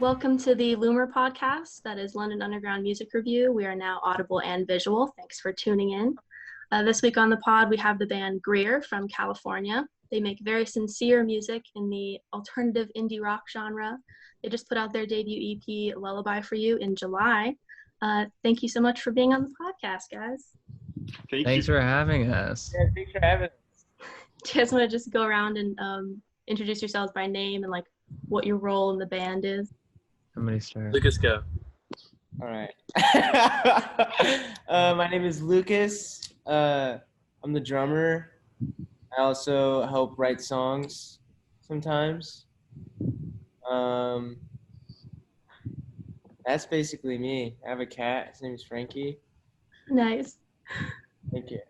Welcome to the LUMR podcast, that is London Underground Music Review. We are now audible and visual. Thanks for tuning in. This week on the pod, we have the band Greer from California. They make very sincere music in the alternative indie rock genre. They just put out their debut EP, Lullaby for You, in July. Thank you so much for being on the podcast, guys. Thanks for having us. Yeah, thanks for having us. Do you guys want to just go around and introduce yourselves by name and like what your role in the band is? Somebody start. Lucas, go. All right. My name is Lucas. I'm the drummer. I also help write songs sometimes. That's basically me. I have a cat. His name is Frankie. Nice. Thank you.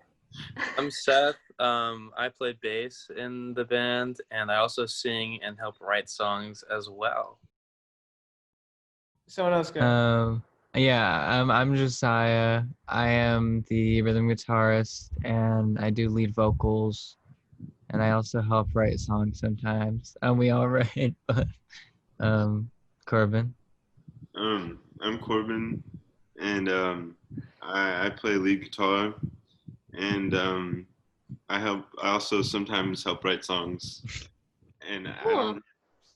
I'm Seth. I play bass in the band, and I also sing and help write songs as well. Someone else go. I'm Josiah. I am the rhythm guitarist, and I do lead vocals, and I also help write songs sometimes. We all write, but Corbin. I'm Corbin, and I play lead guitar, and I also sometimes help write songs, and Cool.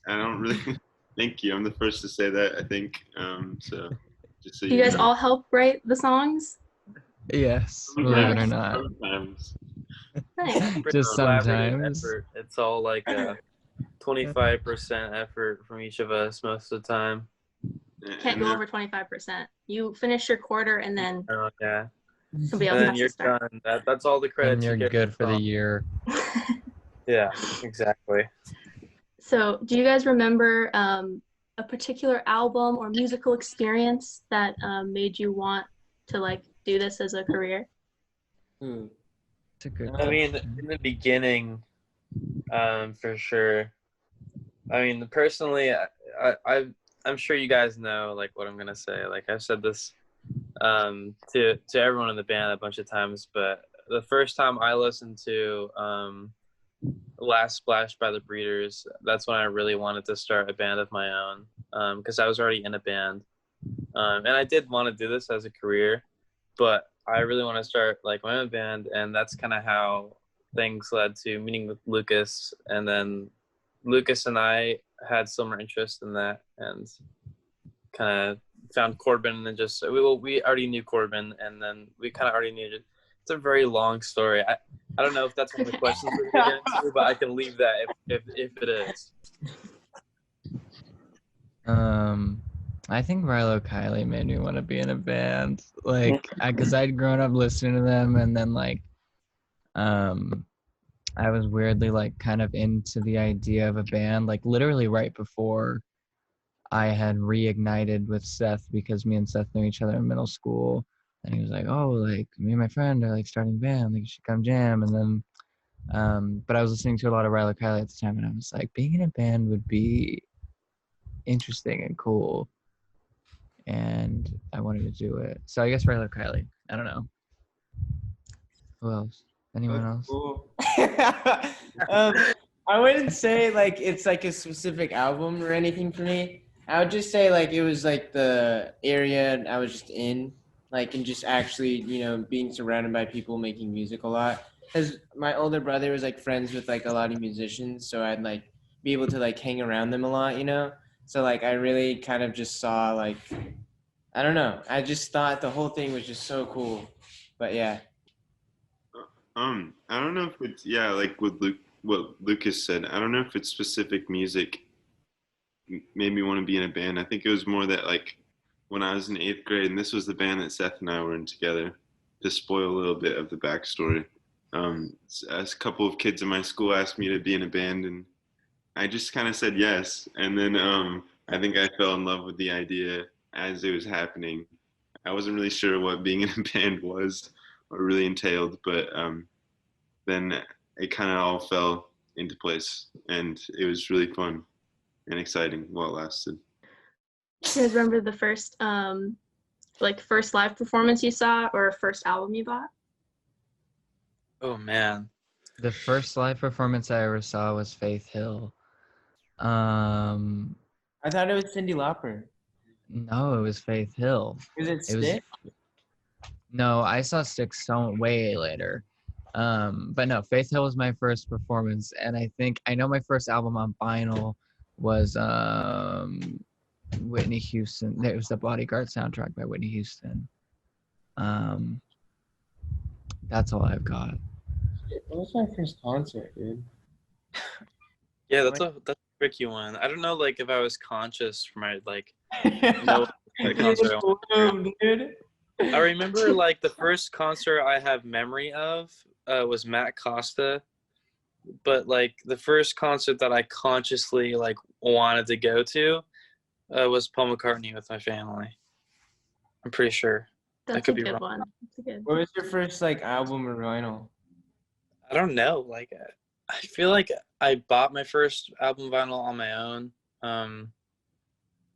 I don't really. Thank you. I'm the first to say that, I think. So just so Do you guys know. all help write the songs? Yes, believe it or not. Sometimes. Nice. Just sometimes. Effort. It's all like a 25% effort from each of us most of the time. Can't go over 25%. You finish your quarter and then Oh, yeah. somebody else And then has you're to start. done. That's all the credit And you you're get good for the song. year. Yeah, exactly. So, do you guys remember a particular album or musical experience that made you want to like do this as a career? It's a good I mean, question. in the beginning, for sure. I mean, personally, I'm sure you guys know like what I'm gonna say. Like I've said this to everyone in the band a bunch of times, but the first time I listened to Last Splash by the Breeders, that's when I really wanted to start a band of my own, because I was already in a band, and I did want to do this as a career, but I really want to start like my own band, and that's kind of how things led to meeting with Lucas, and then Lucas and I had similar interest in that, and kind of found Corbin, and then just we already knew Corbin, and then we kind of already knew it. It's a very long story. I don't know if that's one of the questions we're going to get into, but I can leave that if it is. I think Rilo Kiley made me want to be in a band, like, because I'd grown up listening to them, and then like, I was weirdly like kind of into the idea of a band, like literally right before I had reignited with Seth, because me and Seth knew each other in middle school, and he was like, "Oh, like me and my friend are like starting a band, like you should come jam." And then, but I was listening to a lot of Rilo Kiley at the time, and I was like, being in a band would be interesting and cool, and I wanted to do it. So I guess Rilo Kiley. I don't know. Who else? Anyone else? Cool. I wouldn't say like it's like a specific album or anything for me. I would just say like it was like the area I was just in, like, and just actually, being surrounded by people making music a lot. Because my older brother was like friends with like a lot of musicians, so I'd like be able to like hang around them a lot. So like I really kind of just saw like, I don't know. I just thought the whole thing was just so cool. But yeah. I don't know if it's like what Lucas said. I don't know if it's specific music made me want to be in a band. I think it was more that like when I was in 8th grade, and this was the band that Seth and I were in together. To spoil a little bit of the backstory, a couple of kids in my school asked me to be in a band, and I just kind of said yes. And then I think I fell in love with the idea as it was happening. I wasn't really sure what being in a band was or really entailed, but then it kind of all fell into place, and it was really fun and exciting while it lasted. Do you guys remember the first first live performance you saw or first album you bought? Oh man, The first live performance I ever saw was Faith Hill. I thought it was Cyndi Lauper. No, it was Faith Hill. Was it It was Stick? No, I saw Styx so way later. But no, Faith Hill was my first performance, and I know my first album on vinyl was Whitney Houston. It was the Bodyguard soundtrack by Whitney Houston. That's all I've got. What was my first concert, dude? Yeah, that's a tricky one. I don't know, like if I was conscious for my no concert. Dude. I remember like the first concert I have memory of was Matt Costa, but like the first concert that I consciously like wanted to go to was Paul McCartney with my family. I'm pretty sure. That's could a be good wrong. one. That's a good. What was your first like album or vinyl? I don't know. Like I feel like I bought my first album vinyl on my own.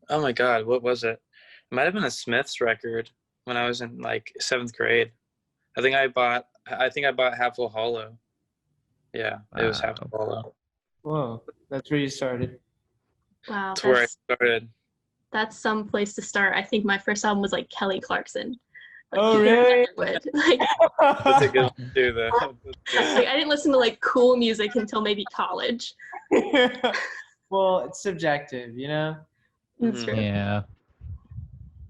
Oh my God, what was it? It might have been a Smiths record when I was in like 7th grade. I think I bought Half Full Hollow. Yeah, it was Half Full Hollow. Whoa, that's where you started. Wow, That's where I started. That's some place to start. I think my first album was like Kelly Clarkson. Oh, really? Like, That's a good one too, though. like I didn't listen to like cool music until maybe college. Well, it's subjective, you know? That's true. Yeah.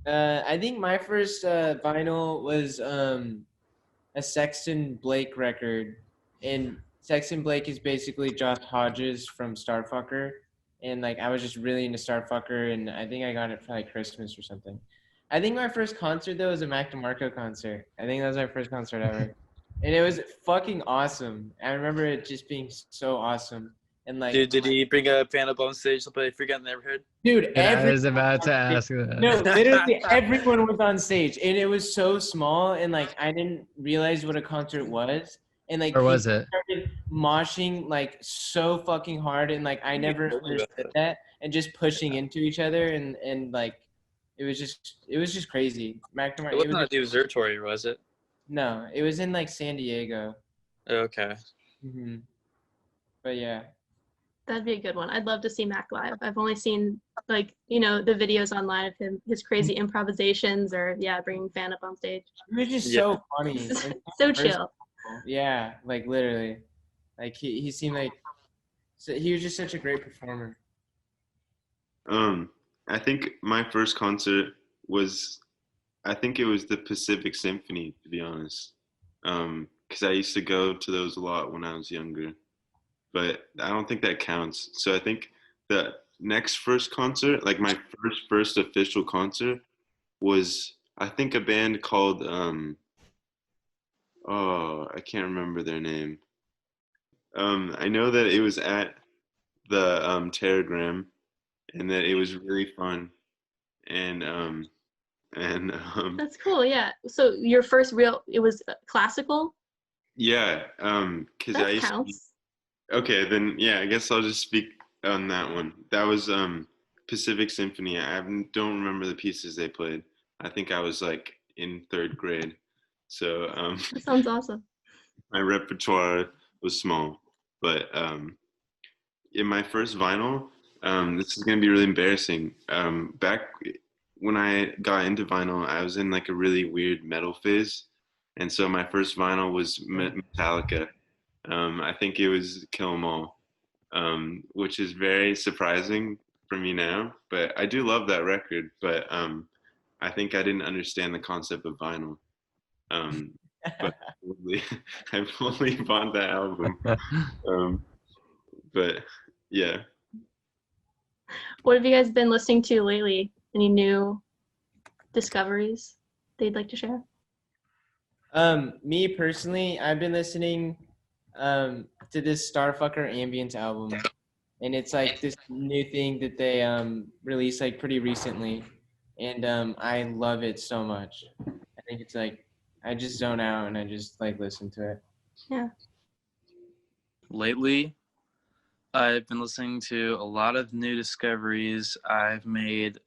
I think my first vinyl was a Sexton Blake record. And Sexton Blake is basically Josh Hodges from Starfucker. And like I was just really into Starfucker, and I think I got it for like Christmas or something. I think my first concert though was a Mac DeMarco concert. I think that was my first concert ever. And it was fucking awesome. I remember it just being so awesome. And like, Dude, did he bring a fan up on stage to play Forgotten Neighborhood? dude, I was about to ask that. no, literally everyone was on stage, and it was so small, and like I didn't realize what a concert was, and like Or was it? started moshing like so fucking hard, and like I never understood that, and just pushing into each other, and like it was just crazy. Mac DeMarco, It wasn't at the observatory, was it? No, it was in like San Diego. Okay. Mm-hmm. But yeah. That'd be a good one. I'd love to see Mac live. I've only seen like, the videos online of his crazy improvisations or bringing fan up on stage. He was just so funny. So chill. Yeah, like literally. Like he seemed like he was just such a great performer. I think my first concert was, I think it was the Pacific Symphony, to be honest. Because I used to go to those a lot when I was younger. But I don't think that counts. So I think the next first concert, like my first official concert, was I think a band called I can't remember their name. I know that it was at the Telegram, and that it was really fun, and That's cool. Yeah. So your first it was classical. yeah, because I That used counts. Okay, then yeah, I guess I'll just speak on that one. That was Pacific Symphony. Don't remember the pieces they played. I think I was like in 3rd grade. So That sounds awesome. my repertoire was small. But in my first vinyl, this is gonna be really embarrassing. Back when I got into vinyl, I was in like a really weird metal phase. And so my first vinyl was Metallica. I think it was Kill 'Em All, which is very surprising for me now. But I do love that record. But I think I didn't understand the concept of vinyl. But I fully bought that album. But yeah. What have you guys been listening to lately? Any new discoveries they'd like to share? Me personally, I've been listening to this Starfucker Ambient album, and it's like this new thing that they released like pretty recently, and I love it so much. I think it's like I just zone out and I just like listen to it. Yeah. Lately, I've been listening to a lot of new discoveries I've made,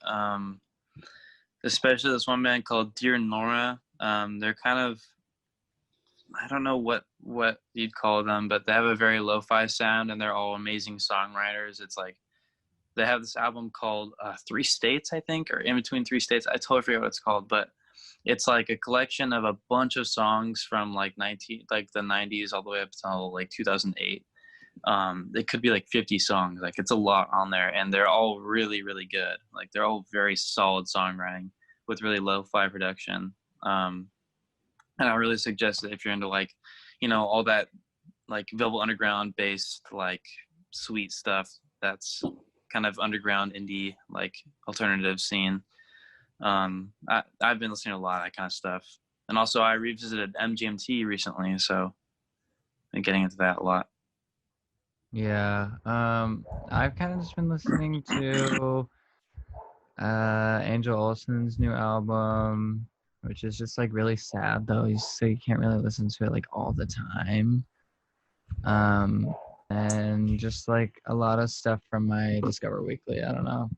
especially this one band called Dear Nora. They're kind of, I don't know what you'd call them, but they have a very lo-fi sound, and they're all amazing songwriters. It's like they have this album called Three States, I think, or In Between Three States. I totally forget what it's called, but it's like a collection of a bunch of songs from like the 90s all the way up till like 2008. It could be like 50 songs. Like it's a lot on there, and they're all really, really good. Like they're all very solid songwriting with really lo-fi production. And I really suggest it if you're into like, all that like Velvet Underground based like sweet stuff. That's kind of underground indie like alternative scene. I've been listening to a lot of that kind of stuff, and also I revisited MGMT recently, so I've been getting into that a lot. Yeah. I've kind of just been listening to Angel Olsen's new album, which is just like really sad though. So you can't really listen to it like all the time. And just like a lot of stuff from my Discover Weekly. I don't know.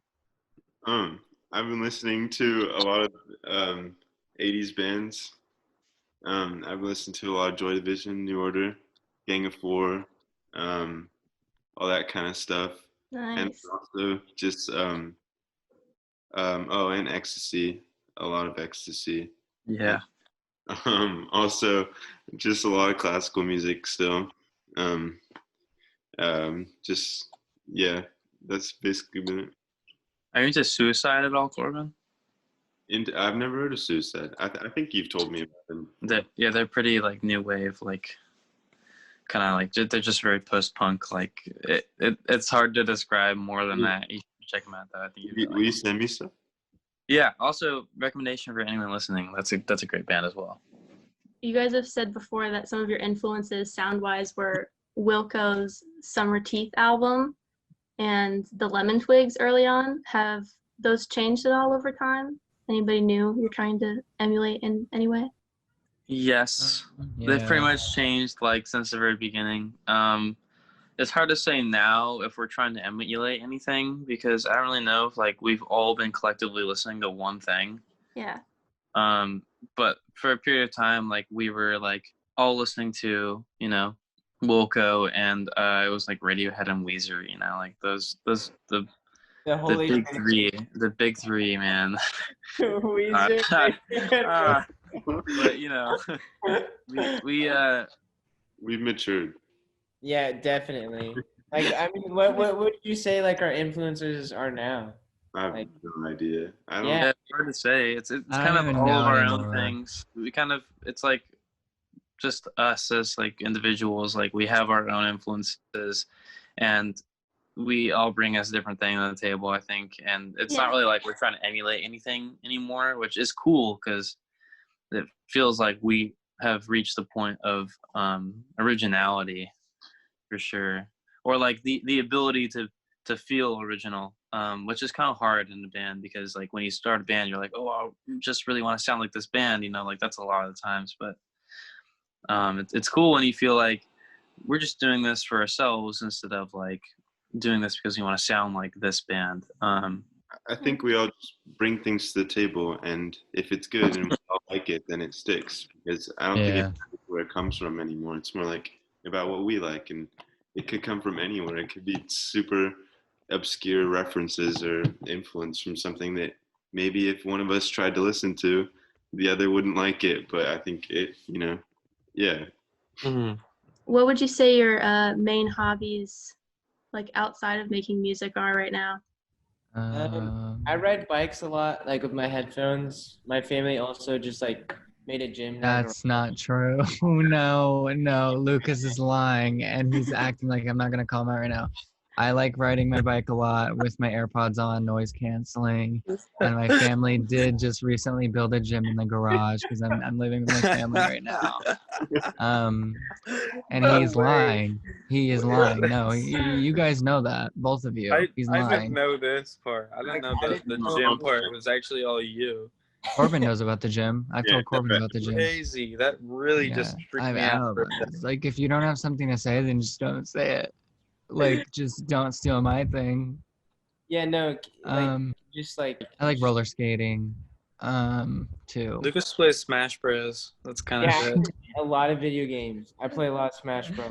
I've been listening to a lot of 80s bands. I've listened to a lot of Joy Division, New Order, Gang of Four, all that kind of stuff. Nice. And also just and Ecstasy, a lot of Ecstasy. Yeah. Also just a lot of classical music still. Just yeah, that's basically been it. Are you into Suicide at all, Corbin? I've never heard of Suicide. I think you've told me about them. They're pretty like new wave, like kind of like they're just very post-punk. Like it's hard to describe more than that. You should check them out though. I think Will you send me stuff? Yeah. Also, recommendation for anyone listening. That's a great band as well. You guys have said before that some of your influences sound-wise were Wilco's Summer Teeth album and the Lemon Twigs early on. Have those changed at all over time? Anybody new you're trying to emulate in any way? Yes. They've pretty much changed like since the very beginning. It's hard to say now if we're trying to emulate anything because I don't really know if like we've all been collectively listening to one thing. Yeah. But for a period of time, like we were like all listening to, Wilco, and it was like Radiohead and Weezer, like those the big three, man. Weezer. But we've matured. Yeah, definitely. Like, I mean, what would you say like our influencers are now? I have no idea. I don't. Yeah. It's hard to say. It's I kind don't of even all of know our anymore. own things. It's like just us as like individuals. Like we have our own influences, and we all bring us a different thing on the table, I think. And it's not really like we're trying to emulate anything anymore, which is cool because it feels like we have reached the point of originality for sure, or like the ability to feel original, which is kind of hard in a band because like when you start a band, you're like, oh, I just really want to sound like this band, like that's a lot of the times. But it's cool when you feel like we're just doing this for ourselves instead of like doing this because we want to sound like this band. I think we all just bring things to the table, and if it's good and we all like it, then it sticks. Because I don't think it's where it comes from anymore. It's more like about what we like, and it could come from anywhere. It could be super obscure references or influence from something that maybe if one of us tried to listen to, the other wouldn't like it. But I think it, yeah. Mm-hmm. What would you say your main hobbies, like outside of making music, are right now? I ride bikes a lot, like with my headphones. My family also just like made a gym. That's not true. No, Lucas is lying, and he's acting like I'm not gonna call him out right now. I like riding my bike a lot with my AirPods on, noise canceling. And my family did just recently build a gym in the garage because I'm living with my family right now. And he's lying. He is lying. No, you guys know that, both of you. He's lying. I didn't know this part. I didn't know the gym part was actually all you. Corbin knows about the gym. I've told Corbin about the gym. Crazy. That really just freaked me out. It's like if you don't have something to say, then just don't say it. Like, just don't steal my thing. Yeah, no. Just like I like roller skating, too. Lucas plays Smash Bros. That's kind of it. A lot of video games. I play a lot of Smash Bros.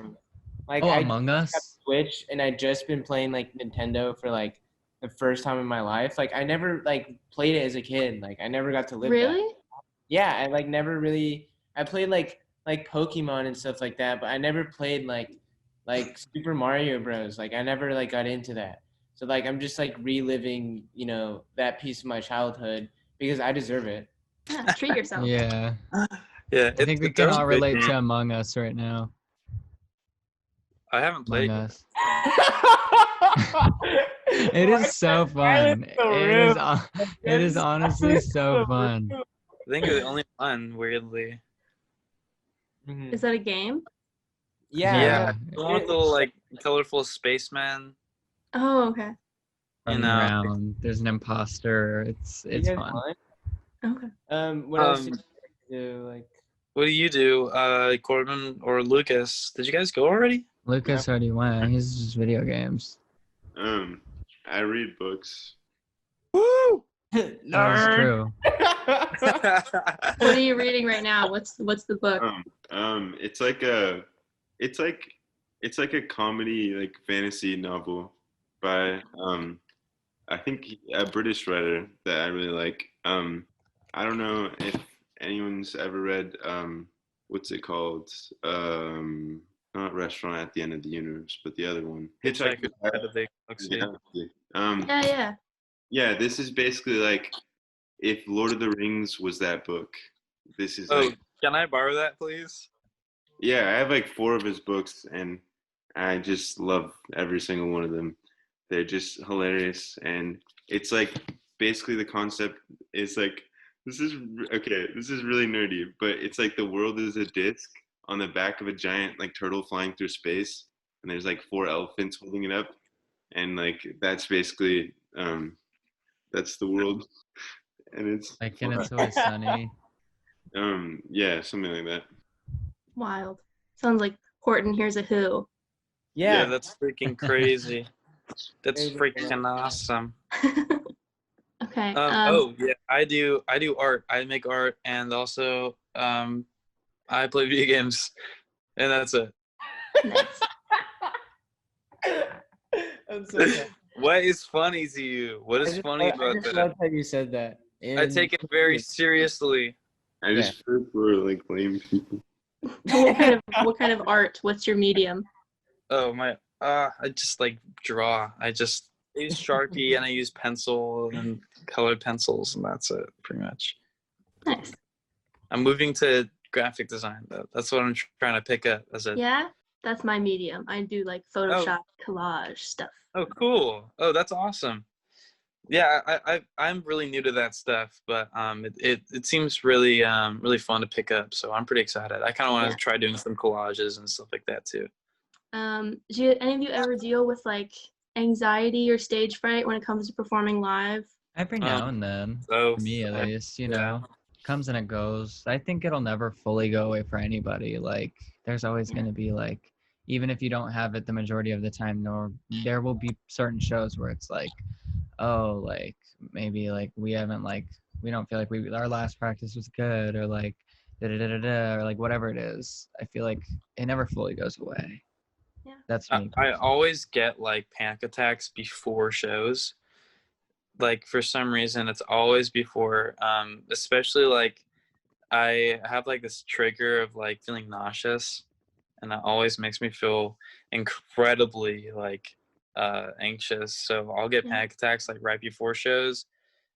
Like Among Us. Switch, and I just been playing like Nintendo for like the first time in my life. Like I never like played it as a kid. Like I never got to live that. Really? Yeah, I like never really. I played like Pokemon and stuff like that, but I never played like Super Mario Bros. Like I never like got into that. So like I'm just like reliving, that piece of my childhood because I deserve it. Yeah, treat yourself. Yeah. Yeah, I think we can all relate to Among Us right now. I haven't Among played. Us. It is so fun. It is honestly so fun. I think you're the only one, weirdly. Is that a game? Yeah. The one with the like colorful spaceman. Oh, okay. Running around. There's an imposter. It's fun. Okay. What else did you do? Like, what do you do, Corbin or Lucas? Did you guys go already? Lucas already went. He's just video games. I read books. Woo! That's true. What are you reading right now? What's the book? It's like a comedy, like fantasy novel by I think a British writer that I really like. I don't know if anyone's ever read what's it called? Not Restaurant at the End of the Universe, but the other one. Hitchhiker's Guide to the Galaxy. Yeah. Yeah, this is basically like if Lord of the Rings was that book. This is Can I borrow that, please? Yeah, I have like 4 of his books, and I just love every single one of them. They're just hilarious, and it's like basically the concept is like this is really nerdy, but it's like the world is a disc on the back of a giant like turtle flying through space, and there's like 4 elephants holding it up, and like that's basically that's the world, and it's like and It's Always Sunny. Yeah, something like that. Wild. Sounds like Horton Hears a Who. Yeah, that's freaking crazy. That's freaking awesome. Okay. I do art. I make art, and also I play video games, and that's it. Nice. What is funny to you? What is funny about that? that? How you said that. I take it very seriously. I just feel for like lame people. What kind of art? What's your medium? Oh my! I just like draw. I use Sharpie and I use pencil and colored pencils, and that's it, pretty much. Nice. I'm moving to graphic design though. That's what I'm trying to pick up as a. Yeah, that's my medium. I do like Photoshop, collage stuff. Oh, cool! Oh, that's awesome. Yeah, I'm really new to that stuff, but it seems really really fun to pick up. So I'm pretty excited. I kind of want to try doing some collages and stuff like that too. Do any of you ever deal with like anxiety or stage fright when it comes to performing live? Every now and then, for me at least, comes and it goes. I think it'll never fully go away for anybody. Like there's always going to be like, even if you don't have it the majority of the time, there will be certain shows where it's like, oh, like maybe like we don't feel like our last practice was good, or like or like whatever it is. I feel like it never fully goes away. Yeah, that's me. I always get like panic attacks before shows. Like for some reason, it's always before. Especially like I have like this trigger of like feeling nauseous, and it always makes me feel incredibly like anxious. So I'll get panic attacks like right before shows,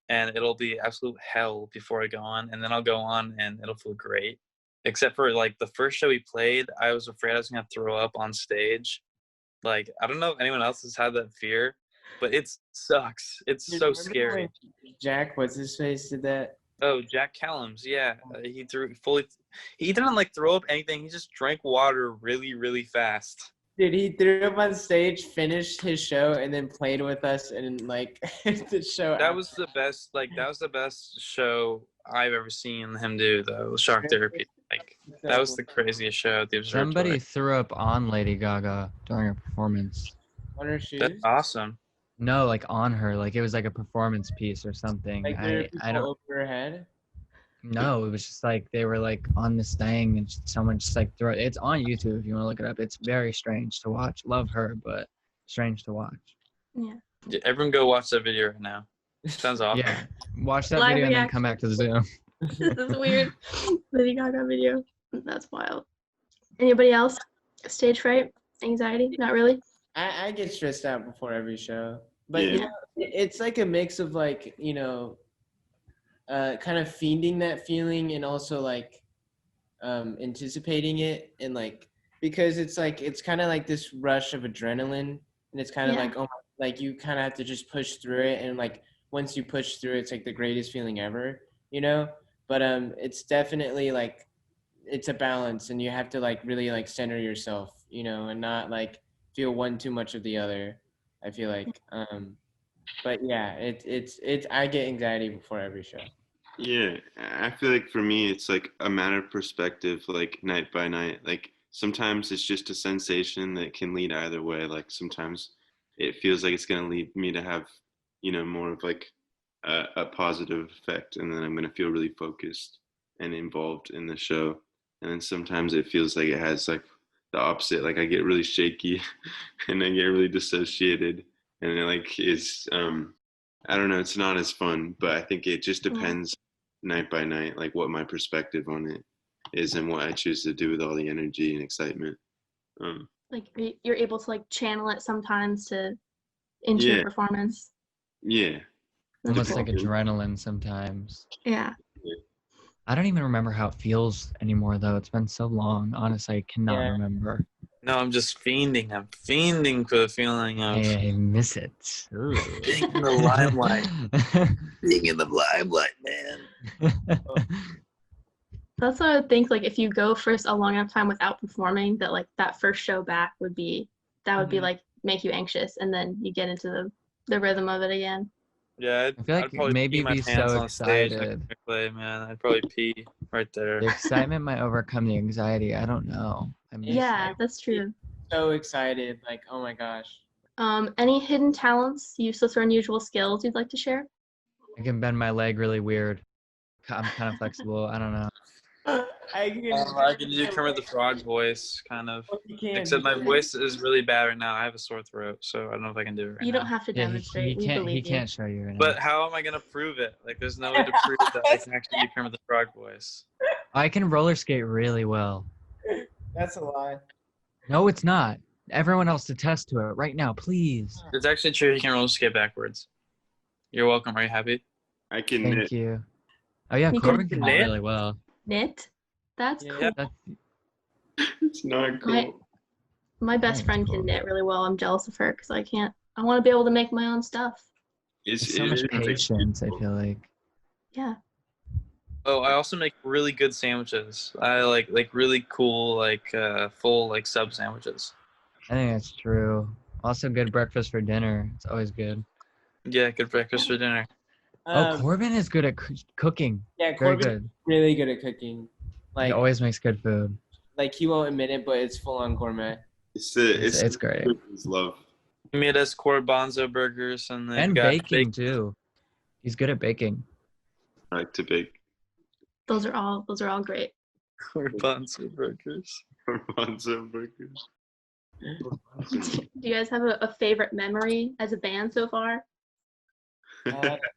and it'll be absolute hell before I go on, and then I'll go on and it'll feel great. Except for like the first show we played, I was afraid I was gonna throw up on stage. Like I don't know if anyone else has had that fear, but it sucks. It's so scary. Jack, what's his face, did that? Oh, Jack Callums, yeah. He didn't like throw up anything. He just drank water really, really fast. Dude, he threw up on stage, finished his show, and then played with us and like the show. That was the best. Like that was the best show I've ever seen him do. Though Shock Therapy. Like that was the craziest show at the Observatory. Somebody threw up on Lady Gaga during her performance. On her shoes? That's awesome. No, like on her, like it was like a performance piece or something. Like I don't over her head. No, it was just like they were like on this thing and someone just like threw it. It's on YouTube if you want to look it up. It's very strange to watch. Love her, but strange to watch. Yeah. Yeah, everyone go watch that video right now. Sounds awesome. Yeah, watch that Live video and then come back to the Zoom. This is weird. Lady Gaga video. That's wild. Anybody else? Stage fright? Anxiety? Not really? I get stressed out before every show, but Yeah. you know, it's like a mix of like, kind of fiending that feeling and also like anticipating it, and like because it's like it's kind of like this rush of adrenaline, and it's kind of Yeah. like, oh, like you kind of have to just push through it, and like once you push through it's like the greatest feeling ever, but it's definitely like it's a balance, and you have to like really like center yourself, and not like feel one too much of the other, I feel like. But yeah, it's I get anxiety before every show. Yeah, I feel like for me, it's like a matter of perspective, like night by night. Like sometimes it's just a sensation that can lead either way. Like sometimes it feels like it's going to lead me to have, more of like a positive effect, and then I'm going to feel really focused and involved in the show. And then sometimes it feels like it has like the opposite. Like I get really shaky and I get really dissociated, and it like is I don't know, it's not as fun, but I think it just depends night by night, like what my perspective on it is and what I choose to do with all the energy and excitement. Like you're able to like channel it sometimes into Yeah. your performance. Yeah. That's Almost cool. like adrenaline sometimes. Yeah. I don't even remember how it feels anymore, though. It's been so long. Honestly, I cannot Yeah. remember. No, I'm just fiending. I'm fiending for the feeling of I miss it. being in the limelight. Being in the limelight, man. That's what I would think. Like if you go for a long enough time without performing, that like that first show back would be like make you anxious, and then you get into the rhythm of it again. Yeah, I feel like I'd probably maybe pee my be pants so on stage excited. next to play, man. I'd probably pee right there. The excitement might overcome the anxiety. I don't know. I miss Yeah, it. that's true. So excited, like, oh my gosh. Any hidden talents, useless or unusual skills you'd like to share? I can bend my leg really weird. I'm kind of flexible. I don't know. I can do Kermit the Frog voice, kind of. You can. Except my voice is really bad right now. I have a sore throat, so I don't know if I can do it right You now. don't have to Yeah, demonstrate. We he believe can't show you right now. But how am I gonna prove it? Like, there's no way to prove that I can actually do Kermit the Frog voice. I can roller skate really well. That's a lie. No, it's not. Everyone else attest to it right now, please. It's actually true. You can roller skate backwards. You're welcome. Are you happy? I can Thank knit. you. Oh yeah, You Corbin can can knit knit? really well. Knit? That's Yeah. cool. That's, It's not cool. My best Thanks, friend cool. can knit really well. I'm jealous of her because I can't. I want to be able to make my own stuff. it's so much is, like, patience, I feel like. Yeah. Oh, I also make really good sandwiches. I like really cool, full like sub sandwiches. I think that's true. Also, good breakfast for dinner. It's always good. Yeah, good breakfast for dinner. Oh, Corbin is good at cooking. Yeah, Very Corbin's good. really good at cooking. He Like, always makes good food. like he won't admit it, but it's full on gourmet. It's great. It's love. He made us Corbanzo burgers and they've And got baking too. He's good at baking. I like to bake. Those are all great. Corbanzo burgers. Garbanzo burgers. Do you guys have a favorite memory as a band so far?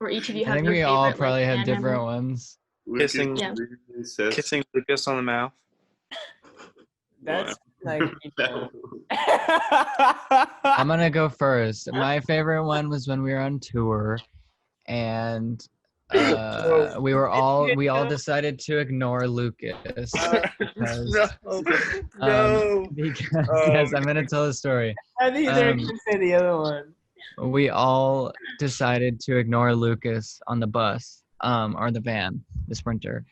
Or each of you I have think your we favorite, all like, probably have band different memory? ones. Kissing- Yeah. Kissing Lucas on the mouth. That's like. I'm gonna go first. My favorite one was when we were on tour, and we all decided to ignore Lucas. Because, because yes, I'm gonna tell the story. I think they're Um, gonna say the other one. We all decided to ignore Lucas on the bus, or the van, the Sprinter.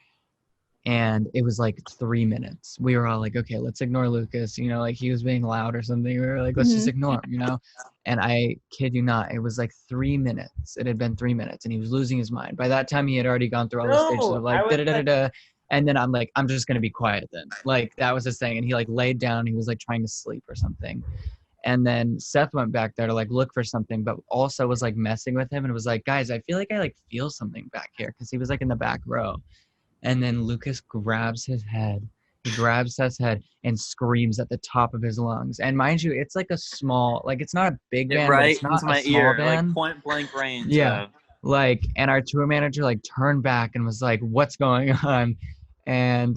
And it was like 3 minutes. We were all like, okay, let's ignore Lucas. Like he was being loud or something. We were like, let's just ignore him, And I kid you not, it was like 3 minutes. It had been 3 minutes and he was losing his mind. By that time, he had already gone through all the stages of like, da-da-da-da-da. And then I'm like, I'm just going to be quiet then. Like that was his thing. And he like laid down. He was like trying to sleep or something. And then Seth went back there to like look for something, but also was like messing with him and was like, guys, I feel like I like feel something back here. Cause he was like in the back row. And then Lucas grabs his head He grabs Seth's head and screams at the top of his lungs. And mind you, it's like a small, like it's not a big It band, but right it's not into a my small ear, band. like point blank range. Yeah. Like, and our tour manager like turned back and was like, "What's going on?" And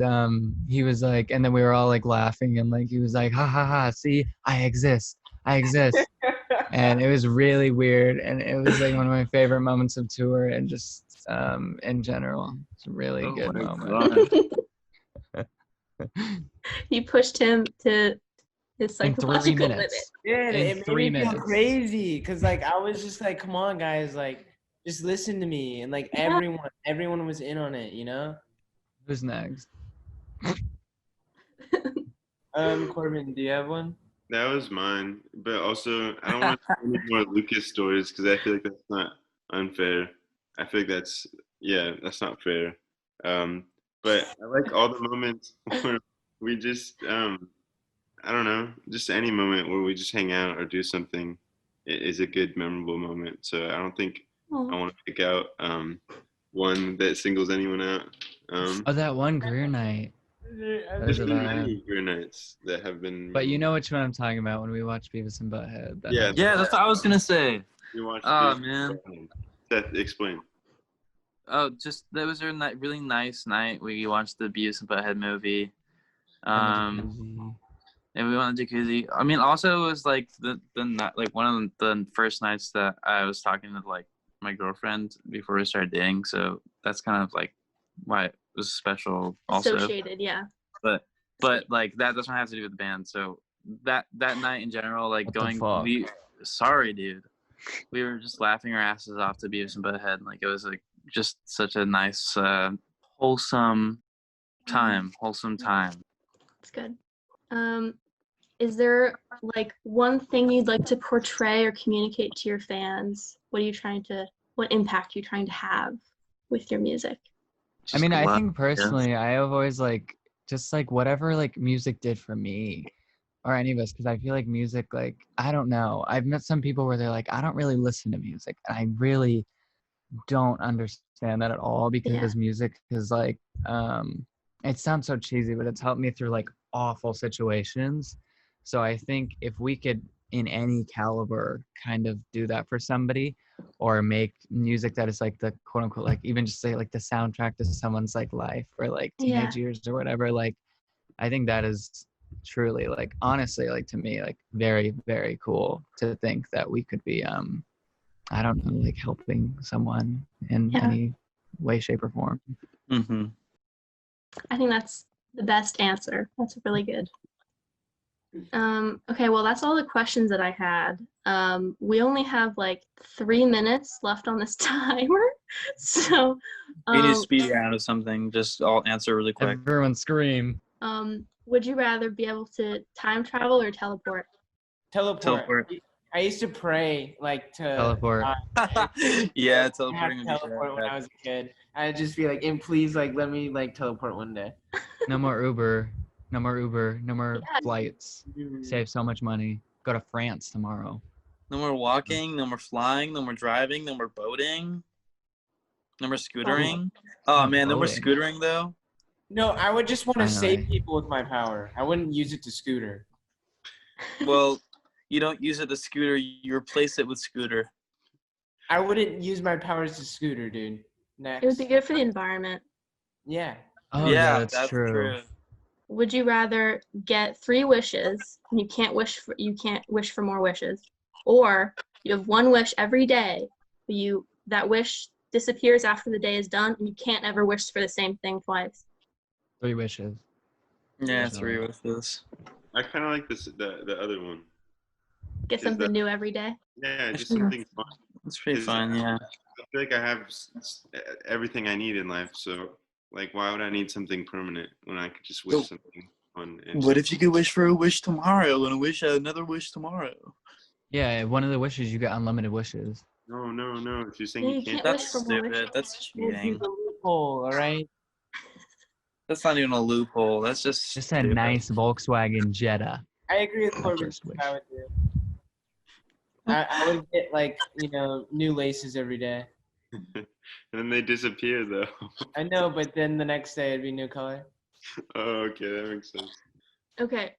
he was like, and then we were all like laughing, and like he was like, "Ha ha ha! See, I exist, I exist." And it was really weird, and it was like one of my favorite moments of tour, and just in general, it's a really good moment. You pushed him to his In 3 psychological limit. minutes. Dude, In it made 3 me feel minutes. crazy because like I was just like, come on, guys, like just listen to me, and like everyone was in on it, you know. Who's next? Corbin, do you have one? That was mine, but also I don't want to tell any more Lucas stories because I feel like that's not unfair. I feel like that's not fair. But I like all the moments where we just I don't know, just any moment where we just hang out or do something is a good memorable moment. So I don't think I want to pick out one that singles anyone out. Oh, that one Greer night. There's been many Greer nights that have been. But you know which one I'm talking about when we watch Beavis and Butthead. Yeah, that's what I was gonna say. You watched man. Seth, explain. Oh, just that was a really nice night. We watched the Beavis and Butthead movie. And we went to jacuzzi. I mean, also it was like the night, like one of the first nights that I was talking to like my girlfriend before we started dating. So that's kind of like why it was special. Also, Associated, yeah. But like that doesn't have to do with the band. So that night in general, like sorry, dude. We were just laughing our asses off to Beavis and Butthead. Like it was like just such a nice, wholesome time. That's good. Is there like one thing you'd like to portray or communicate to your fans? What impact are you trying to have with your music? I mean, I think personally, I have always like, just like whatever like music did for me or any of us, because I feel like music, like, I don't know. I've met some people where they're like, I don't really listen to music. And I really don't understand that at all because music is like, it sounds so cheesy, but it's helped me through like awful situations. So I think if we could, in any caliber, kind of do that for somebody, or make music that is like the quote unquote, like even just say like the soundtrack to someone's like life or like teenage years or whatever, like I think that is truly like honestly like to me like very, very cool to think that we could be I don't know, like helping someone in any way, shape, or form. Mm-hmm. I think that's the best answer. That's really good. Okay, well, that's all the questions that I had. We only have like 3 minutes left on this timer. So you need to speed round or something. Just I'll answer really quick. Everyone scream. Would you rather be able to time travel or teleport? Teleport. I used to pray like to teleport. Yeah, teleporting. Teleport when I was a kid. I'd just be like, and please, like, let me like teleport one day. No more Uber. No more flights. Save so much money. Go to France tomorrow. No more walking. No more flying. No more driving. No more boating. No more scootering. Oh man, no more scootering though. No, I would just want to save people with my power. I wouldn't use it to scooter. Well, you don't use it to scooter. You replace it with scooter. I wouldn't use my powers to scooter, dude. Next. It would be good for the environment. Yeah. Oh yeah, that's true. Would you rather get 3 wishes and you can't wish for more wishes, or you have 1 wish every day, but that wish disappears after the day is done and you can't ever wish for the same thing twice? 3 wishes. Yeah, 3 wishes. I kind of like the other one. Get something new every day. Yeah, just something fun. It's pretty fun, yeah. I feel like I have everything I need in life, so like, why would I need something permanent when I could just wish something fun? What if you could wish for a wish tomorrow and wish another wish tomorrow? Yeah, one of the wishes you get unlimited wishes. No. If you're saying you can't, that's stupid. That's cheating. Loophole, all right. That's not even a loophole. That's just a nice Volkswagen Jetta. I agree with Corbin. I would do. I would get like new laces every day. And then they disappear though. I know, but then the next day it'd be new color. Oh, okay, that makes sense. Okay.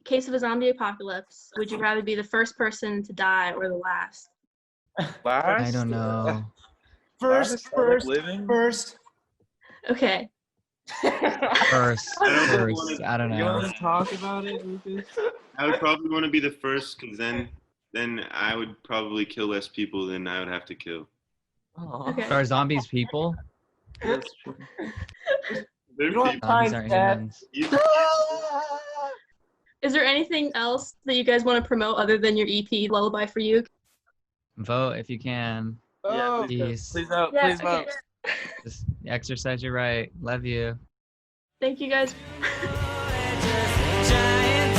Case of a zombie apocalypse. Would you rather be the first person to die or the last? Last? I don't know. First. Okay. First. I don't wanna- I don't You know. want to talk about it, Lucas? I would probably want to be the first because then I would probably kill less people than I would have to kill. Okay. Are zombies people? That's true. They're You don't have people. Zombies time, aren't Dad. humans. Is there anything else that you guys want to promote other than your EP, Lullaby for You? Vote if you can. Yeah, Peace. please vote. Yeah, Please vote. okay. Just exercise your right. Love you. Thank you guys. Giant